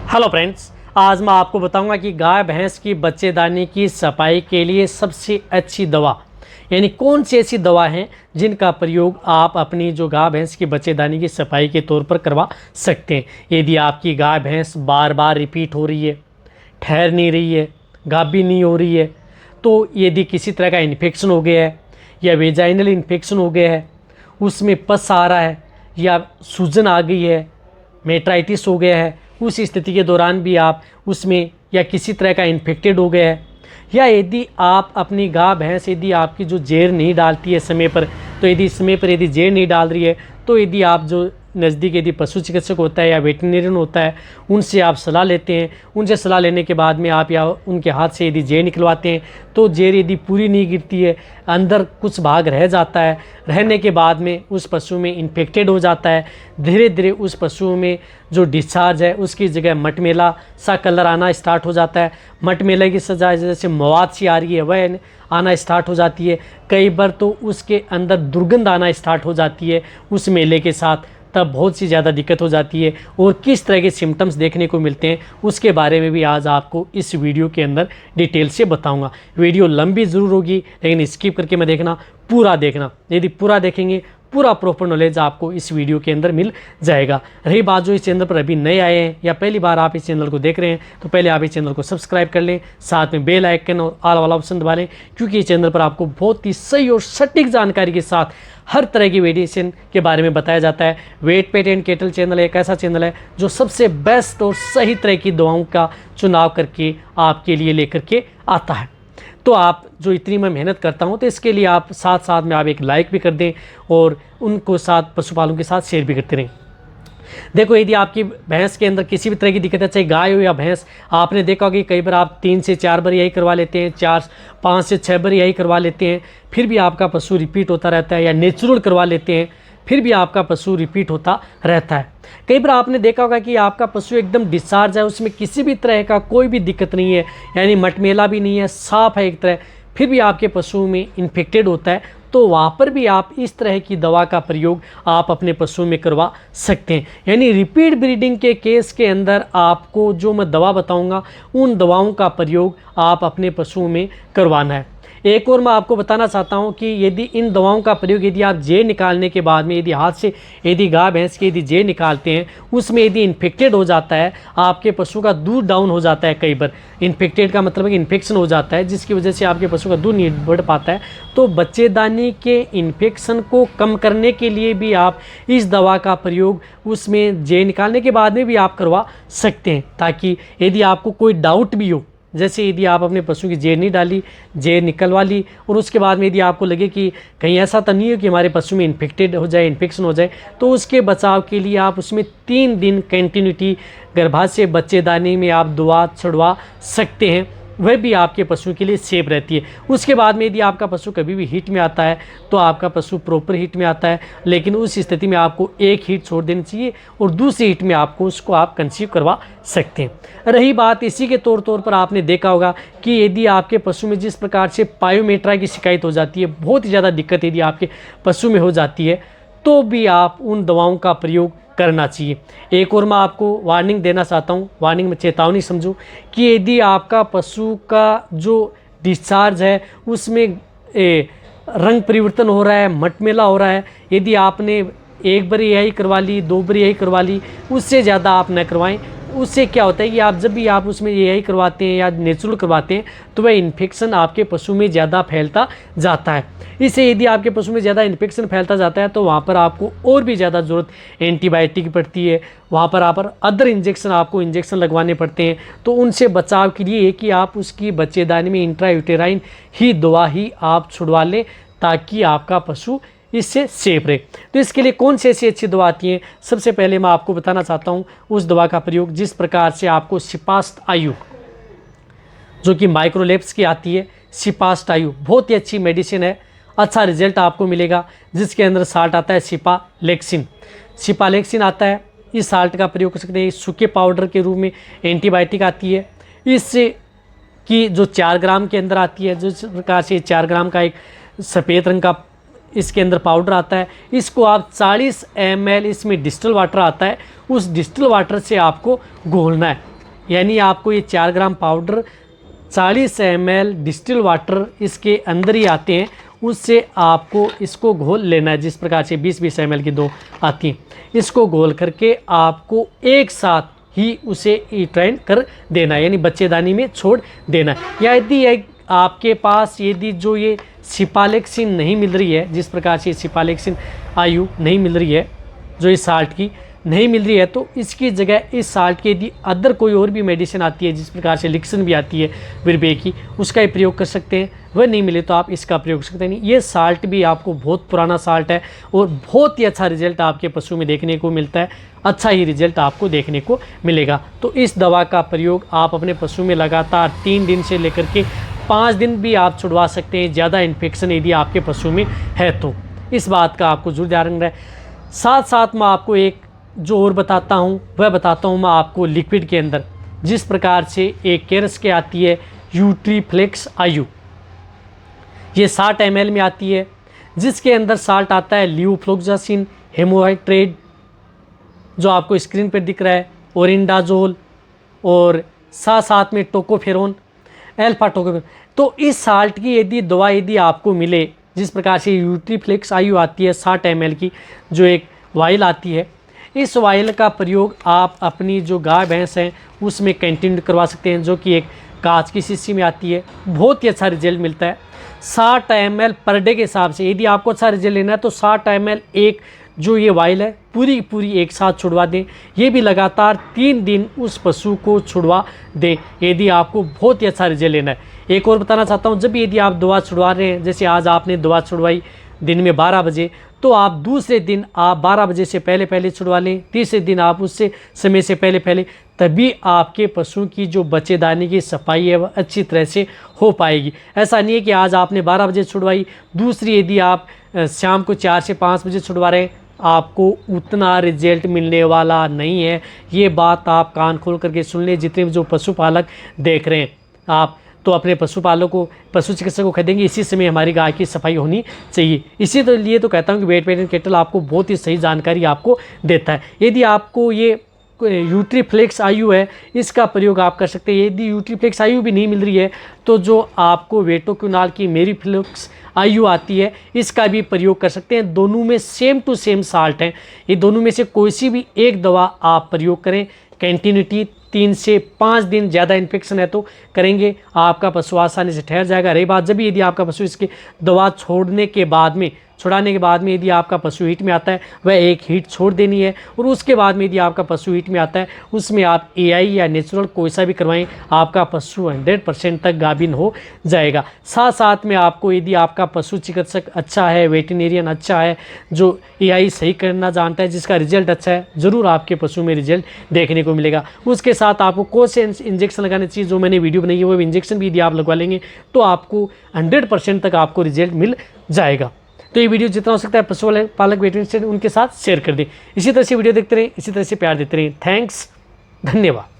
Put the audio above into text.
Hello friends, आज मैं आपको बताऊंगा कि गाय भैंस की बच्चेदानी की सफाई के लिए सबसे अच्छी दवा यानी कौन सी ऐसी दवा हैं जिनका प्रयोग आप अपनी जो गाय भैंस की बच्चेदानी की सफाई के तौर पर करवा सकते हैं। यदि आपकी गाय भैंस बार बार रिपीट हो रही है, ठहर नहीं रही है, गाभी नहीं हो रही है, तो यदि किसी तरह का इन्फेक्शन हो गया है या वेजाइनल इन्फेक्शन हो गया है, उसमें पस आ रहा है या सूजन आ गई है, मेट्राइटिस हो गया है, उस स्थिति के दौरान भी आप उसमें या किसी तरह का इन्फेक्टेड हो गया है, या यदि आप अपनी गाय भैंस यदि आपकी जो जेर नहीं डालती है समय पर, तो यदि समय पर यदि जेर नहीं डाल रही है, तो यदि आप जो नज़दीक यदि पशु चिकित्सक होता है या वेटरनरियन होता है, उनसे आप सलाह लेते हैं। उनसे सलाह लेने के बाद में आप या उनके हाथ से यदि जेर निकलवाते हैं, तो जेर यदि पूरी नहीं गिरती है, अंदर कुछ भाग रह जाता है, रहने के बाद में उस पशु में इन्फेक्टेड हो जाता है, धीरे धीरे उस पशु में जो डिस्चार्ज है उसकी जगह मटमेला सा कलर आना स्टार्ट हो जाता है। मटमेले की सजा जैसे मवाद सी आ रही है वह आना स्टार्ट हो जाती है। कई बार तो उसके अंदर दुर्गंध आना स्टार्ट हो जाती है उस मेले के साथ, तब बहुत सी ज़्यादा दिक्कत हो जाती है। और किस तरह के सिम्टम्स देखने को मिलते हैं उसके बारे में भी आज आपको इस वीडियो के अंदर डिटेल से बताऊंगा। वीडियो लंबी ज़रूर होगी, लेकिन स्किप करके मैं देखना, पूरा देखना। यदि पूरा देखेंगे पूरा प्रॉपर नॉलेज आपको इस वीडियो के अंदर मिल जाएगा। रही बात जो इस चैनल पर अभी नए आए हैं या पहली बार आप इस चैनल को देख रहे हैं, तो पहले आप इस चैनल को सब्सक्राइब कर लें, साथ में बेल आइकन और ऑल वाला ऑप्शन दबा लें, क्योंकि इस चैनल पर आपको बहुत ही सही और सटीक जानकारी के साथ हर तरह की मेडिसिन के बारे में बताया जाता है। Vet pet and cattle channel एक ऐसा चैनल है जो सबसे बेस्ट और सही तरह की दवाओं का चुनाव करके आपके लिए लेकर के आता है। तो आप जो इतनी मैं मेहनत करता हूं, तो इसके लिए आप साथ साथ में आप एक लाइक भी कर दें और उनको साथ पशुपालकों के साथ शेयर भी करते रहें। देखो, यदि आपकी भैंस के अंदर किसी भी तरह की दिक्कत है, चाहे गाय हो या भैंस, आपने देखा होगा कि कई बार आप 3 से 4 बार यही करवा लेते हैं, 5 से 6 बार यही करवा लेते हैं, फिर भी आपका पशु रिपीट होता रहता है, या नेचुरल करवा लेते हैं फिर भी आपका पशु रिपीट होता रहता है। कई बार आपने देखा होगा कि आपका पशु एकदम डिस्चार्ज है, उसमें किसी भी तरह का कोई भी दिक्कत नहीं है, यानी मटमेला भी नहीं है, साफ है एक तरह, फिर भी आपके पशु में इन्फेक्टेड होता है, तो वहाँ पर भी आप इस तरह की दवा का प्रयोग आप अपने पशु में करवा सकते हैं। यानी रिपीट ब्रीडिंग के केस के अंदर आपको जो मैं दवा बताऊंगा उन दवाओं का प्रयोग आप अपने पशुओं में करवाना है। एक और मैं आपको बताना चाहता हूं कि यदि इन दवाओं का प्रयोग यदि आप जेर निकालने के बाद में यदि हाथ से यदि गाय भैंस की यदि जेर निकालते हैं, उसमें यदि इन्फेक्टेड हो जाता है, आपके पशु का दूध डाउन हो जाता है। कई बार इन्फेक्टेड का मतलब है कि इन्फेक्शन हो जाता है, जिसकी वजह से आपके पशु का दूध नहीं बढ़ पाता है। तो बच्चेदानी के इन्फेक्शन को कम करने के लिए भी आप इस दवा का प्रयोग उसमें जेर निकालने के बाद में भी आप करवा सकते हैं, ताकि यदि आपको कोई डाउट भी हो, जैसे यदि आप अपने पशु की जेर नहीं डाली, जेर निकलवा ली, और उसके बाद में यदि आपको लगे कि कहीं ऐसा तो नहीं है कि हमारे पशु में इन्फेक्टेड हो जाए, इन्फेक्शन हो जाए, तो उसके बचाव के लिए आप उसमें 3 दिन कंटिन्यूटी गर्भाशय बच्चेदानी में आप दवा छुड़वा सकते हैं। वह भी आपके पशु के लिए सेफ रहती है। उसके बाद में यदि आपका पशु कभी भी हीट में आता है, तो आपका पशु प्रॉपर हीट में आता है, लेकिन उस स्थिति में आपको एक हीट छोड़ देनी चाहिए और दूसरी हीट में आपको उसको आप कंसीव करवा सकते हैं। रही बात इसी के तौर पर आपने देखा होगा कि यदि आपके पशु में जिस प्रकार से पायोमेट्रा की शिकायत हो जाती है, बहुत ही ज़्यादा दिक्कत यदि आपके पशु में हो जाती है, तो भी आप उन दवाओं का प्रयोग करना चाहिए। एक और मैं आपको वार्निंग देना चाहता हूँ, वार्निंग में चेतावनी समझो, कि यदि आपका पशु का जो डिस्चार्ज है उसमें रंग परिवर्तन हो रहा है, मटमेला हो रहा है, यदि आपने एक बार यही करवा ली, 2 बार यही करवा ली, उससे ज़्यादा आप न करवाएं। उससे क्या होता है कि आप जब भी आप उसमें यही करवाते हैं या नेचुरल करवाते हैं, तो वह इन्फेक्शन आपके पशु में ज़्यादा फैलता जाता है। इससे यदि आपके पशु में ज़्यादा इन्फेक्शन फैलता जाता है, तो वहाँ पर आपको और भी ज़्यादा ज़रूरत एंटीबायोटिक की पड़ती है, वहाँ पर आप अदर इंजेक्शन आपको इंजेक्शन लगवाने पड़ते हैं। तो उनसे बचाव के लिए कि आप उसकी बच्चेदानी में इंट्रायूटेराइन ही दवा ही आप छुड़वा लें, ताकि आपका पशु इससे सेफ रहे। तो इसके लिए कौन सी ऐसी अच्छी दवा आती है, सबसे पहले मैं आपको बताना चाहता हूँ उस दवा का प्रयोग जिस प्रकार से आपको सिपास्ट आयु, जो कि माइक्रोलेब्स की आती है, सिपास्ट आयु बहुत ही अच्छी मेडिसिन है, अच्छा रिजल्ट आपको मिलेगा। जिसके अंदर साल्ट आता है सिपालेक्सिन, सिपालेक्सिन आता है। इस साल्ट का प्रयोग कर सकते हैं। सूखे पाउडर के रूप में एंटीबायोटिक आती है, इससे कि जो 4 ग्राम के अंदर आती है, जिस प्रकार से 4 ग्राम का एक सफ़ेद रंग का इसके अंदर पाउडर आता है, इसको आप 40 ml, इसमें डिस्टिल वाटर आता है, उस डिस्टिल वाटर से आपको घोलना है। यानी आपको ये 4 ग्राम पाउडर 40 ml डिस्टिल वाटर इसके अंदर ही आते हैं, उससे आपको इसको घोल लेना है। जिस प्रकार से 20-20 ml की 2 आती हैं, इसको घोल करके आपको एक साथ ही उसे ट्राइन कर देना है, यानी बच्चेदानी में छोड़ देना है। या यदि आपके पास यदि जो ये सिपालेक्सिन नहीं मिल रही है, जिस प्रकार से सिपालेक्सिन आयु नहीं मिल रही है, जो इस साल्ट की नहीं मिल रही है, तो इसकी जगह इस साल्ट के यदि अदर कोई और भी मेडिसिन आती है, जिस प्रकार से लिक्सन भी आती है विरबे की, उसका ही प्रयोग कर सकते हैं। वह नहीं मिले तो आप इसका प्रयोग कर सकते हैं। ये साल्ट भी आपको बहुत पुराना साल्ट है और बहुत ही अच्छा रिजल्ट आपके पशु में देखने को मिलता है, अच्छा ही रिजल्ट आपको देखने को मिलेगा। तो इस दवा का प्रयोग आप अपने पशु में लगातार 3 दिन से लेकर के 5 दिन भी आप छुड़वा सकते हैं, ज़्यादा इन्फेक्शन यदि आपके पशु में है तो। इस बात का आपको जरूर ध्यान रखना है। साथ साथ मैं आपको एक जो और बताता हूँ, वह बताता हूँ मैं आपको लिक्विड के अंदर। जिस प्रकार से एक केरस के आती है यूट्रीफ्लेक्स आयु, ये 60 ml में आती है, जिसके अंदर साल्ट आता है लियोफ्लोक्सासिन, हेमोहाइड्रेट जो आपको स्क्रीन पर दिख रहा है, ओरिंडाजोल और साथ में टोकोफेरोन, अल्फा टोकोफेरोन। तो इस साल्ट की यदि दवा यदि आपको मिले, जिस प्रकार से यूट्रीफ्लेक्स आयु आती है 60 ml की, जो एक वाइल आती है, इस वाइल का प्रयोग आप अपनी जो गाय भैंस हैं उसमें कंटिन्यू करवा सकते हैं, जो कि एक कांच की शीशी में आती है। बहुत ही अच्छा रिजल्ट मिलता है 60 ml पर डे के हिसाब से। यदि आपको अच्छा रिजल्ट लेना है तो 60 ml एक जो ये वाइल है पूरी एक साथ छुड़वा दें। ये भी लगातार 3 दिन उस पशु को छुड़वा दें यदि आपको बहुत ही अच्छा रिजल्ट लेना है। एक और बताना चाहता हूँ, जब यदि आप दवा छुड़वा रहे हैं, जैसे आज आपने दवा छुड़वाई दिन में 12 बजे, तो आप दूसरे दिन आप 12 बजे से पहले छुड़वा लें, तीसरे दिन आप उससे समय से पहले, तभी आपके पशु की जो बच्चेदानी की सफाई है वह अच्छी तरह से हो पाएगी। ऐसा नहीं है कि आज आपने 12 बजे छुड़वाई, दूसरी यदि आप शाम को 4 से 5 बजे छुड़वा रहे हैं, आपको उतना रिजल्ट मिलने वाला नहीं है। ये बात आप कान खोल करके सुन लें, जितने जो पशुपालक देख रहे हैं। आप तो अपने पशुपालक को, पशु चिकित्सक को कह देंगे इसी समय हमारी गाय की सफाई होनी चाहिए। इसी तो लिए तो कहता हूँ कि वेट पेट एंड कैटल आपको बहुत ही सही जानकारी आपको देता है। यदि आपको ये यूट्रीफ्लेक्स आयु है, इसका प्रयोग आप कर सकते हैं। यदि यूट्रीफ्लेक्स आयु भी नहीं मिल रही है तो जो आपको वेटोक्यूनाल की मेरीफ्लेक्स आयु आती है, इसका भी प्रयोग कर सकते हैं। दोनों में सेम टू सेम साल्ट हैं। ये दोनों में से कोई सी भी एक दवा आप प्रयोग करें, कंटिन्यूटी 3 से 5 दिन, ज़्यादा इन्फेक्शन है तो करेंगे, आपका पशु आसानी से ठहर जाएगा। रही बात जब यदि आपका पशु इसकी दवा छुड़ाने के बाद में यदि आपका पशु हीट में आता है, वह एक हीट छोड़ देनी है, और उसके बाद में यदि आपका पशु हीट में आता है उसमें आप AI या नेचुरल कोई सा भी करवाएं, आपका पशु 100% तक गाभिन हो जाएगा। साथ में आपको यदि आपका पशु चिकित्सक अच्छा है, वेटरनेरियन अच्छा है, जो AI सही करना जानता है, जिसका रिजल्ट अच्छा है, ज़रूर आपके पशु में रिजल्ट देखने को मिलेगा। उसके साथ आपको कौन से इंजेक्शन लगाने चाहिए, जो मैंने वीडियो बनाई है वो इंजेक्शन भी यदि आप लगवा लेंगे तो आपको 100% तक आपको रिजल्ट मिल जाएगा। तो ये वीडियो जितना हो सकता है पशुपालक वेटरनरी उनके साथ शेयर कर दें। इसी तरह से वीडियो देखते रहें, इसी तरह से प्यार देते रहें। थैंक्स, धन्यवाद।